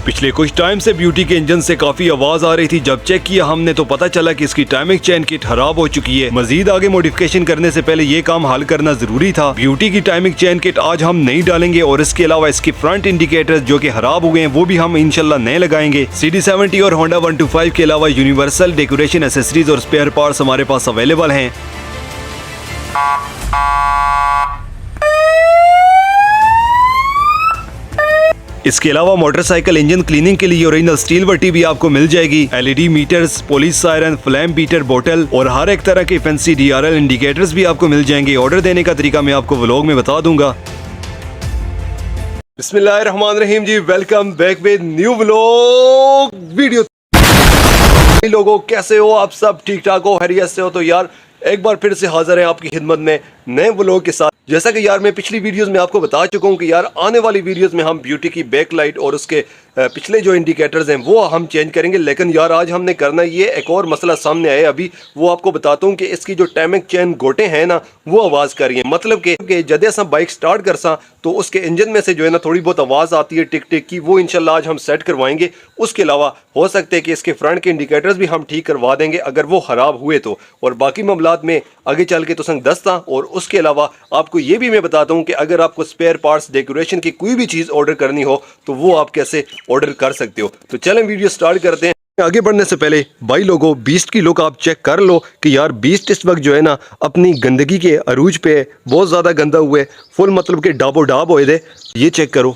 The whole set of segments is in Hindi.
पिछले कुछ टाइम से ब्यूटी के इंजन से काफी आवाज आ रही थी। जब चेक किया हमने तो पता चला कि इसकी टाइमिंग चेन किट खराब हो चुकी है। मजीद आगे मॉडिफिकेशन करने से पहले ये काम हल करना जरूरी था। ब्यूटी की टाइमिंग चेन किट आज हम नहीं डालेंगे और इसके अलावा इसके फ्रंट इंडिकेटर्स जो कि खराब हो गए हैं वो भी हम इंशाल्लाह नए लगाएंगे। CD70 और Honda 125 के अलावा यूनिवर्सल डेकोरेशन एसेसरीज और स्पेयर पार्ट्स हमारे पास अवेलेबल हैं। इसके अलावा मोटरसाइकिल इंजन क्लीनिंग के लिए ओरिजिनल स्टील वटी भी आपको मिल जाएगी। LED मीटर्स, पुलिस सायरन, फ्लैम बीटर बोतल और हर एक तरह के फैंसी DRL इंडिकेटर्स भी आपको मिल जाएंगे। ऑर्डर देने का तरीका मैं आपको व्लॉग में बता दूंगा। बिस्मिल्लाहिर्रहमानिर्रहीम जी, welcome back with new vlog video. लोगों कैसे हो आप सब? ठीक ठाक हो, खैरियत से हो? तो यार एक बार फिर से हाजिर है आपकी खिदमत में नए व्लॉग के साथ। जैसा कि यार मैं पिछली वीडियोस में आपको बता चुका हूँ कि यार आने वाली वीडियोस में हम ब्यूटी की बैक लाइट और उसके पिछले जो इंडिकेटर्स हैं वो हम चेंज करेंगे। लेकिन यार आज हमने करना ये एक और मसला सामने आया, अभी वो आपको बताता हूँ कि इसकी जो टाइमिंग चेन गोटे हैं ना वो आवाज़ कर रही है। मतलब कि जब हम बाइक स्टार्ट कर सा तो उसके इंजन में से जो है ना थोड़ी बहुत आवाज़ आती है टिक टिक की, वो इंशाल्लाह आज हम सेट करवाएंगे। उसके अलावा हो सकता है कि इसके फ्रंट के इंडिकेटर्स भी हम ठीक करवा देंगे अगर वो ख़राब हुए तो। और बाकी मामलात में आगे चल के तो संग दस्ता। और उसके अलावा आपको ये भी मैं बताता हूँ कि अगर आपको स्पेयर पार्ट्स डेकोरेशन की कोई भी चीज़ ऑर्डर करनी हो तो वो आप कैसे ऑर्डर कर सकते हो। तो चलें वीडियो स्टार्ट करते हैं। आगे बढ़ने से पहले भाई लोगों, बीस्ट की लुक आप चेक कर लो कि यार बीस्ट इस वक्त जो है ना अपनी गंदगी के अरूज पे है। बहुत ज़्यादा गंदा हुआ है, फुल मतलब कि डाबो डाब हो दे। ये चेक करो,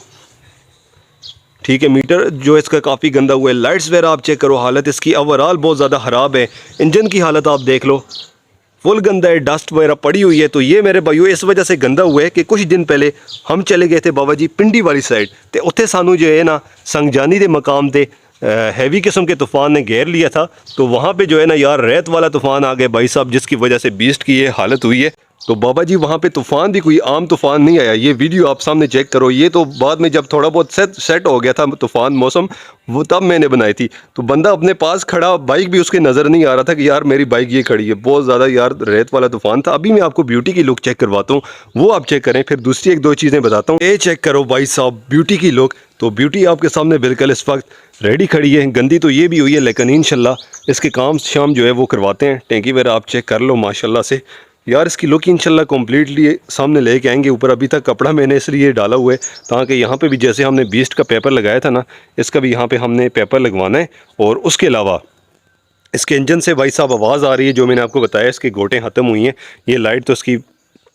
ठीक है। मीटर जो इसका काफ़ी गंदा हुआ है। लाइट्स वगैरह आप चेक करो, हालत इसकी ओवरऑल बहुत ज़्यादा ख़राब है। इंजन की हालत आप देख लो, फुल गंदा है, डस्ट वगैरह पड़ी हुई है। तो ये मेरे भाइयों इस वजह से गंदा हुआ है कि कुछ दिन पहले हम चले गए थे बाबा जी पिंडी वाली साइड, तो उत्थे सानू जो है ना संगजानी के मकाम पे हैवी किस्म के तूफ़ान ने घेर लिया था। तो वहाँ पे जो है ना यार रेत वाला तूफ़ान आ गया भाई साहब, जिसकी वजह से बीस्ट की ये हालत हुई है। तो बाबा जी वहाँ पे तूफ़ान भी कोई आम तूफ़ान नहीं आया। ये वीडियो आप सामने चेक करो। ये तो बाद में जब थोड़ा बहुत सेट हो गया था तूफ़ान मौसम, वो तब मैंने बनाई थी। तो बंदा अपने पास खड़ा, बाइक भी उसके नज़र नहीं आ रहा था कि यार मेरी बाइक ये खड़ी है। बहुत ज़्यादा यार रेत वाला तूफ़ान था। अभी मैं आपको ब्यूटी की लुक चेक करवाता हूँ, वो आप चेक करें। फिर दूसरी एक दो चीज़ें बताता हूँ। ये चेक करो भाई साहब ब्यूटी की लुक। तो ब्यूटी आपके सामने बिल्कुल इस वक्त रेडी खड़ी है। गंदी तो ये भी हुई है लेकिन इंशाल्लाह इसके काम शाम जो है वो करवाते हैं। टैंकी वगैरह आप चेक कर लो माशाल्लाह से। यार इसकी लुक इंशाल्लाह कम्प्लीटली सामने लेके आएंगे। ऊपर अभी तक कपड़ा मैंने इसलिए डाला हुआ है ताकि यहाँ पे भी जैसे हमने बीस्ट का पेपर लगाया था ना, इसका भी यहाँ पे हमने पेपर लगवाना है। और उसके अलावा इसके इंजन से भाई साहब आवाज़ आ रही है, जो मैंने आपको बताया इसके गोटें ख़त्म हुई हैं। ये लाइट तो इसकी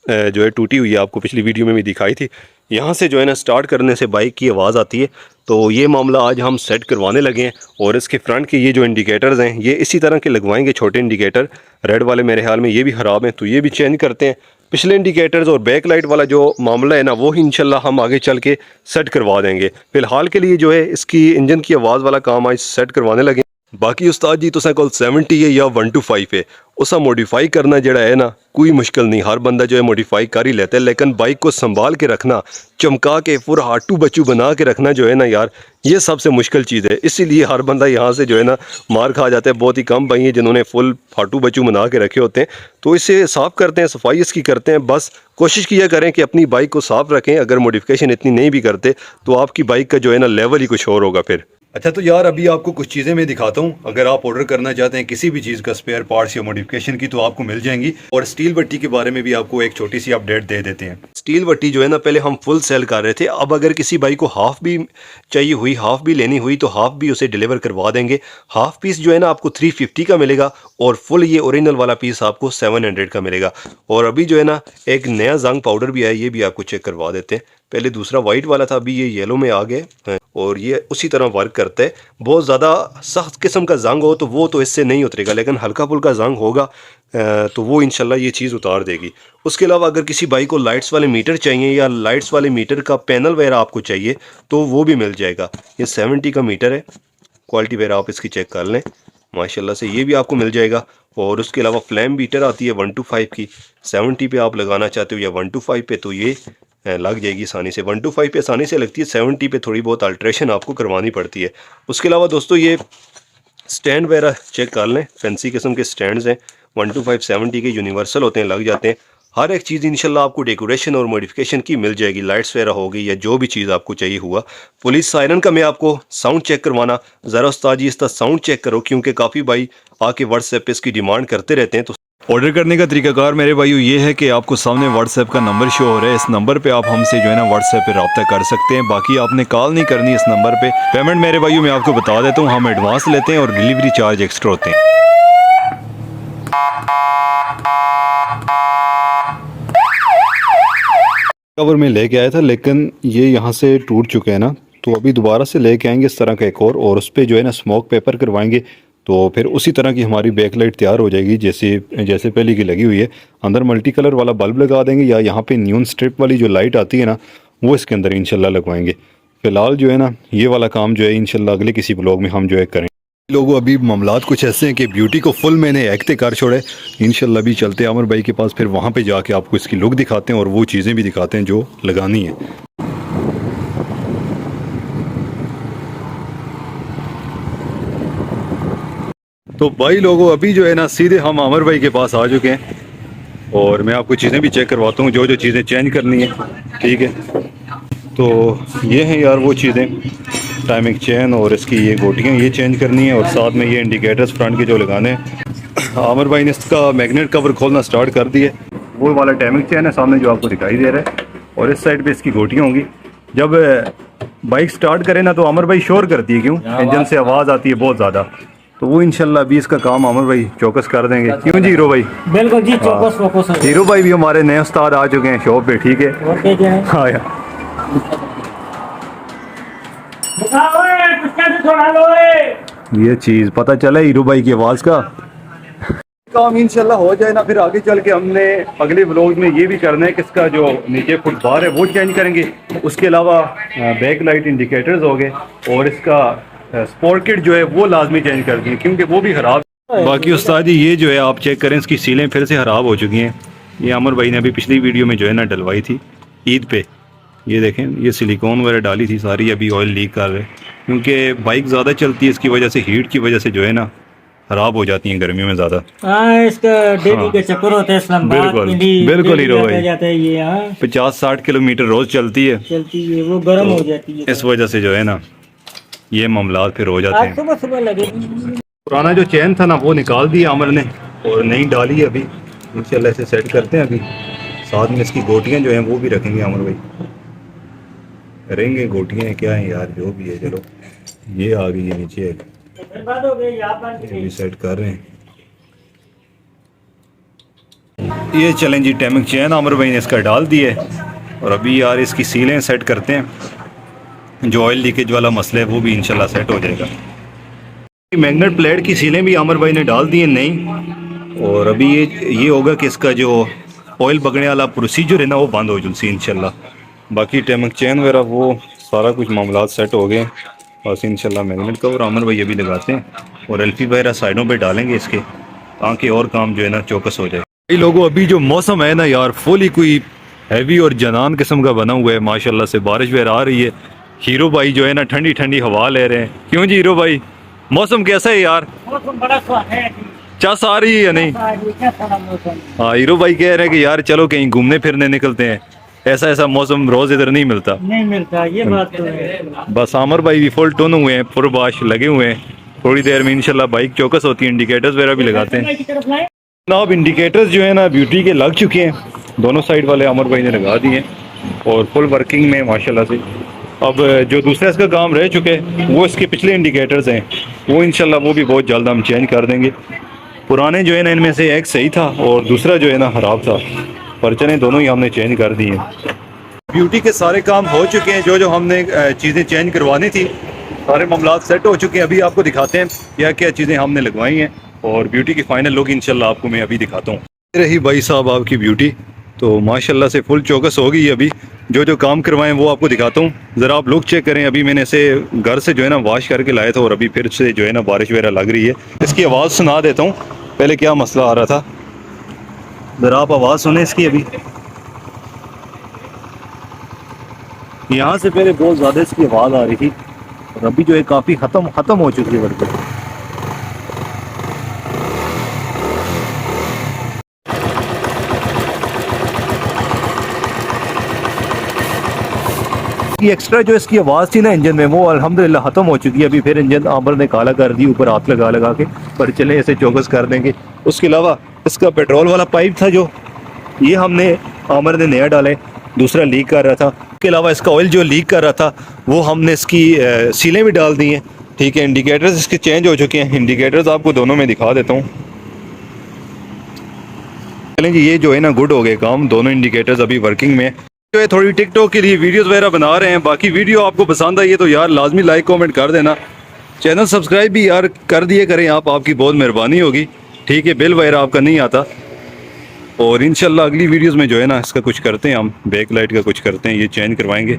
जो है टूटी हुई है, आपको पिछली वीडियो में भी दिखाई थी। यहाँ से जो है ना स्टार्ट करने से बाइक की आवाज़ आती है। तो ये मामला आज हम सेट करवाने लगे हैं। और इसके फ्रंट के ये जो इंडिकेटर्स हैं ये इसी तरह के लगवाएंगे, छोटे इंडिकेटर। रेड वाले मेरे ख्याल में ये भी ख़राब हैं तो ये भी चेंज करते हैं। पिछले इंडिकेटर्स और बैक लाइट वाला जो मामला है ना वो ही इंशाल्लाह हम आगे चल के सेट करवा देंगे। फ़िलहाल के लिए जो है इसकी इंजन की आवाज़ वाला काम आज सेट करवाने लगे। बाकी उस्ताद जी तुसा कोल 70 है या 125 है, उसा मॉडिफाई करना जड़ा है ना कोई मुश्किल नहीं। हर बंदा जो है मॉडिफाई कर ही लेता है, लेकिन बाइक को संभाल के रखना, चमका के पूरा हाटू बच्चू बना के रखना जो है ना यार, ये सबसे मुश्किल चीज़ है। इसीलिए हर बंदा यहाँ से जो है ना मार खा जाता है। बहुत ही कम भाई हैं जिन्होंने फुल हाटू बच्चू बना के रखे होते हैं। तो इसे साफ़ करते हैं, सफाई इसकी करते हैं। बस कोशिश किया करें कि अपनी बाइक को साफ़ रखें। अगर मॉडिफिकेशन इतनी नहीं भी करते तो आपकी बाइक का जो है ना लेवल ही कुछ और होगा फिर। अच्छा तो यार अभी आपको कुछ चीज़ें मैं दिखाता हूँ। अगर आप ऑर्डर करना चाहते हैं किसी भी चीज़ का स्पेयर पार्ट्स या मॉडिफिकेशन की तो आपको मिल जाएंगी। और स्टील वट्टी के बारे में भी आपको एक छोटी सी अपडेट दे देते हैं। स्टील वट्टी जो है ना पहले हम फुल सेल कर रहे थे, अब अगर किसी भाई को हाफ भी चाहिए हुई, हाफ भी लेनी हुई तो हाफ भी उसे डिलीवर करवा देंगे। हाफ पीस जो है ना आपको 350 का मिलेगा और फुल ये ओरिजिनल वाला पीस आपको 700 का मिलेगा। और अभी जो है ना एक नया जंग पाउडर भी आया, ये भी आपको चेक करवा देते हैं। पहले दूसरा वाइट वाला था, अभी ये येलो में आ गए और ये उसी तरह वर्क करता है। बहुत ज़्यादा सख्त किस्म का जंग हो तो वो तो इससे नहीं उतरेगा, लेकिन हल्का फुल्का जंग होगा तो वो इंशाल्लाह ये चीज़ उतार देगी। उसके अलावा अगर किसी बाइक को लाइट्स वाले मीटर चाहिए या लाइट्स वाले मीटर का पैनल वगैरह आपको चाहिए तो वो भी मिल जाएगा। ये 70 का मीटर है, क्वालिटी वगैरह आप इसकी चेक कर लें माशाल्लाह से, ये भी आपको मिल जाएगा। और उसके अलावा फ्लैम बीटर आती है 125 की, 70 पे आप लगाना चाहते हो या 125 पे तो ये लग जाएगी आसानी से। 125 पे आसानी से लगती है, 70 पे थोड़ी बहुत अल्ट्रेशन आपको करवानी पड़ती है। उसके अलावा दोस्तों ये स्टैंड वगैरह चेक कर लें, फैंसी किस्म के स्टैंड्स हैं 125 70 के यूनिवर्सल होते हैं, लग जाते हैं। हर एक चीज़ इंशाल्लाह आपको डेकोरेशन और मॉडिफिकेशन की मिल जाएगी। लाइट्स वगैरह हो गई या जो भी चीज़ आपको चाहिए हुआ। पुलिस सायरन का मैं आपको साउंड चेक करवाना, ज़रा उस्ताद जी इसका साउंड चेक करो, क्योंकि काफ़ी भाई आके व्हाट्सएप पे इसकी डिमांड करते रहते हैं। तो ऑर्डर करने का तरीकाकार मेरे भाइयों ये है कि आपको सामने व्हाट्सएप का नंबर शो हो रहा है। इस नंबर पे आप हमसे जो है ना व्हाट्सएप पे रब्ता कर सकते हैं। बाकी आपने कॉल नहीं करनी इस नंबर पे। पेमेंट मेरे भाइयों मैं आपको बता देता हूँ, हम एडवांस लेते हैं और डिलीवरी चार्ज एक्स्ट्रा होते हैं। कवर में लेके आया था लेकिन ये यहाँ से टूट चुके हैं ना, तो अभी दोबारा से लेके आएंगे इस तरह का एक और उस पर जो है ना स्मोक पेपर करवाएंगे, तो फिर उसी तरह की हमारी बैक लाइट तैयार हो जाएगी जैसे पहले की लगी हुई है। अंदर मल्टी कलर वाला बल्ब लगा देंगे या यहाँ पे न्यून स्ट्रिप वाली जो लाइट आती है ना वो इसके अंदर इंशाल्लाह लगवाएंगे। फ़िलहाल जो है ना ये वाला काम जो है इंशाल्लाह अगले किसी ब्लॉग में हम जो है करें। लोगों अभी मामलात कुछ ऐसे हैं कि ब्यूटी को फुल मैंने एक्टे कर छोड़े। इंशाल्लाह भी चलते हैं अमर भाई के पास, फिर वहाँ पे जाके आपको इसकी लुक दिखाते हैं और वो चीज़ें भी दिखाते हैं जो लगानी है। तो भाई लोगों अभी जो है ना सीधे हम अमर भाई के पास आ चुके हैं और मैं आपको चीज़ें भी चेक करवाता हूँ जो जो चीज़ें चेंज करनी है। ठीक है, तो ये हैं यार वो चीज़ें, टाइमिंग चेन और इसकी ये गोटियाँ ये चेंज करनी है और साथ में ये इंडिकेटर्स फ्रंट के जो लगाने हैं। आमिर भाई ने इसका मैग्नेट कवर खोलना स्टार्ट कर दिए। वो वाला टाइमिंग चेन है सामने जो आपको दिखाई दे रहा है और इस साइड पे इसकी गोटियाँ होंगी। जब बाइक स्टार्ट करे ना तो आमिर भाई शोर करती है, क्यों इंजन से आवाज़ आती है बहुत ज़्यादा, तो वो इंशाल्लाह अभी इसका काम आमिर भाई चौकस कर देंगे। क्यों जी हीरो भाई? बिल्कुल जी, चौकस फोकस। हीरो भाई भी हमारे नए उस्ताद आ चुके हैं शॉप पे। ठीक है, हाँ यार ये चीज़ पता चला हीरो भाई की आवाज़ का काम इंशाल्लाह हो जाए ना, फिर आगे चल के हमने अगले व्लॉग में ये भी करना है कि इसका जो नीचे फुटबार है वो चेंज करेंगे। उसके अलावा बैक लाइट इंडिकेटर्स हो गए और इसका स्पोर्ट किट जो है वो लाजमी चेंज कर दी क्योंकि वो भी ख़राब। बाकी उस्ताद जी ये जो है आप चेक करें, इसकी सीलें फिर से ख़राब हो चुकी हैं। ये अमर भाई ने अभी पिछली वीडियो में जो है ना डलवाई थी ईद पे। ये देखें ये सिलिकॉन वगैरह डाली थी सारी, अभी ऑयल लीक कर रहे क्योंकि बाइक ज़्यादा चलती है, इसकी वजह से हीट की वजह से जो है ना ख़राब हो जाती हैं गर्मियों में ज़्यादा। इसका डेली के चक्कर होते हैं इस्लामाबाद, बिल्कुल दिल्ली, बिल्कुल हीरो भाई जाता है ये 50-60 किलोमीटर रोज़ चलती है वो गर्म हो जाती है। इस वजह से जो है ना ये मामला फिर हो जाते आज हैं। सुबह सुबह लगे। पुराना जो चैन था ना वो निकाल दिया आमिर ने और नई डाली है। अभी इंशाल्लाह इसे सेट करते हैं। अभी साथ में इसकी गोटियाँ जो हैं वो भी रखेंगे आमिर भाई, करेंगे गोटियाँ क्या हैं यार जो भी है। चलो ये आ गई है नीचे, ये भी सेट कर रहे हैं। ये चलें जी टाइमिंग चैन आमिर भाई ने इसका डाल दिया है और अभी यार इसकी सीलें सेट करते हैं। जो ऑयल लीकेज वाला मसला है वो भी इंशाल्लाह सेट हो जाएगा। मैग्नेट प्लेट की सीलें भी आमिर भाई ने डाल दी हैं नई और अभी ये होगा कि इसका जो ऑयल बगने वाला प्रोसीजर है ना वो बंद हो जल्दी इंशाल्लाह। बाकी टाइमिंग चैन वगैरह वो सारा कुछ मामला सेट हो गए बस इंशाल्लाह। मैग्नेट कवर आमिर भाई अभी लगाते हैं और एलपी वगैरह साइडों पे डालेंगे इसके, ताकि और काम जो है ना चौकस हो जाए। कई लोगों अभी जो मौसम है ना यार फुल ही कोई हैवी और जनान किस्म का बना हुआ है माशाल्लाह से। बारिश वगैरह आ रही है। हीरो भाई जो है ना ठंडी ठंडी हवा ले रहे हैं। क्यों जी हीरो भाई मौसम कैसा है यार? मौसम बड़ा सुहाना है। चास आ रही है या नहीं? हाँ हीरो भाई कह रहे हैं कि यार चलो कहीं घूमने फिरने निकलते हैं। ऐसा मौसम रोज इधर नहीं मिलता। ये बात तो है। बस आमिर भाई भी फुल टोन हुए हैं, पुरबाश लगे हुए हैं। थोड़ी देर में इंशाल्लाह बाइक चौकस होती है। इंडिकेटर्स वगैरह भी लगाते हैं ना। अब इंडिकेटर्स जो है ना ब्यूटी के लग चुके हैं, दोनों साइड वाले आमिर भाई ने लगा दिए और फुल वर्किंग में माशाल्लाह से। अब जो दूसरा इसका काम रह चुके हैं वो इसके पिछले इंडिकेटर्स हैं, वो इंशाल्लाह वो भी बहुत जल्द हम चेंज कर देंगे। पुराने जो है ना इनमें से एक सही था और दूसरा जो है ना ख़राब था, पर चलें दोनों ही हमने चेंज कर दिए हैं। ब्यूटी के सारे काम हो चुके हैं, जो जो हमने चीज़ें चेंज करवानी थी सारे मामला सेट हो चुके हैं। अभी आपको दिखाते हैं क्या क्या चीज़ें हमने लगवाई हैं और ब्यूटी की फ़ाइनल लुक इंशाल्लाह आपको मैं अभी दिखाता हूँ। रही भाई साहब आपकी ब्यूटी तो माशाल्लाह से फुल चौकस हो गई। अभी जो जो काम करवाएं वो आपको दिखाता हूँ, ज़रा आप लुक चेक करें। अभी मैंने इसे घर से जो है ना वॉश करके लाया था और अभी फिर से जो है ना बारिश वगैरह लग रही है। इसकी आवाज़ सुना देता हूँ पहले क्या मसला आ रहा था, ज़रा आप आवाज़ सुने इसकी। अभी यहाँ से पहले बहुत ज़्यादा इसकी आवाज़ आ रही थी और अभी जो है काफ़ी ख़त्म हो चुकी है बिल्कुल। ये एक्स्ट्रा जो इसकी आवाज़ थी ना इंजन में, वो अल्हम्दुलिल्लाह ख़त्म हो चुकी है। अभी फिर इंजन आमर ने काला कर दी ऊपर हाथ लगा लगा के, पर चले ऐसे चौकस कर देंगे। उसके अलावा इसका पेट्रोल वाला पाइप था जो, ये हमने आमर ने नया डाला है, दूसरा लीक कर रहा था। उसके अलावा इसका ऑयल जो लीक कर रहा था वो हमने इसकी सीलें भी डाल दी हैं। ठीक है, इंडिकेटर्स इसके चेंज हो चुके हैं। इंडिकेटर्स आपको दोनों में दिखा देता हूँ। चलें जी, ये जो है ना गुड हो गए काम, दोनों इंडिकेटर्स अभी वर्किंग में है। जो है थोड़ी टिकटॉक के लिए वीडियोस वगैरह बना रहे हैं। बाकी वीडियो आपको पसंद आई है तो यार लाजमी लाइक कमेंट कर देना, चैनल सब्सक्राइब भी यार कर दिए करें आप, आपकी बहुत मेहरबानी होगी। ठीक है, बिल वगैरह आपका नहीं आता। और इंशाल्लाह अगली वीडियोस में जो है ना इसका कुछ करते हैं, हम बैक लाइट का कुछ करते हैं, ये चेंज करवाएंगे।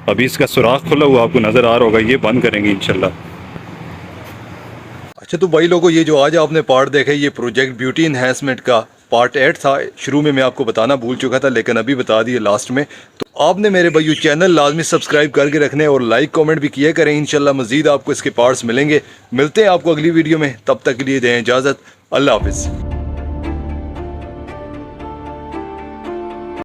अभी इसका सुराख खुला हुआ आपको नज़र आ रहा होगा, ये बंद करेंगे इंशाल्लाह। अच्छा तो भाई लोगों, ये जो आज आपने पार्ट देखा, ये प्रोजेक्ट ब्यूटी इन्हेंसमेंट का पार्ट 8 था। शुरू में मैं आपको बताना भूल चुका था, लेकिन अभी बता दिए लास्ट में। तो आपने मेरे भाई चैनल लाजमी सब्सक्राइब करके रखने और लाइक कमेंट भी किए करें। इंशाल्लाह मजीद आपको इसके पार्ट्स मिलेंगे। मिलते हैं आपको अगली वीडियो में, तब तक के लिए दें इजाज़त। अल्लाह हाफिज़।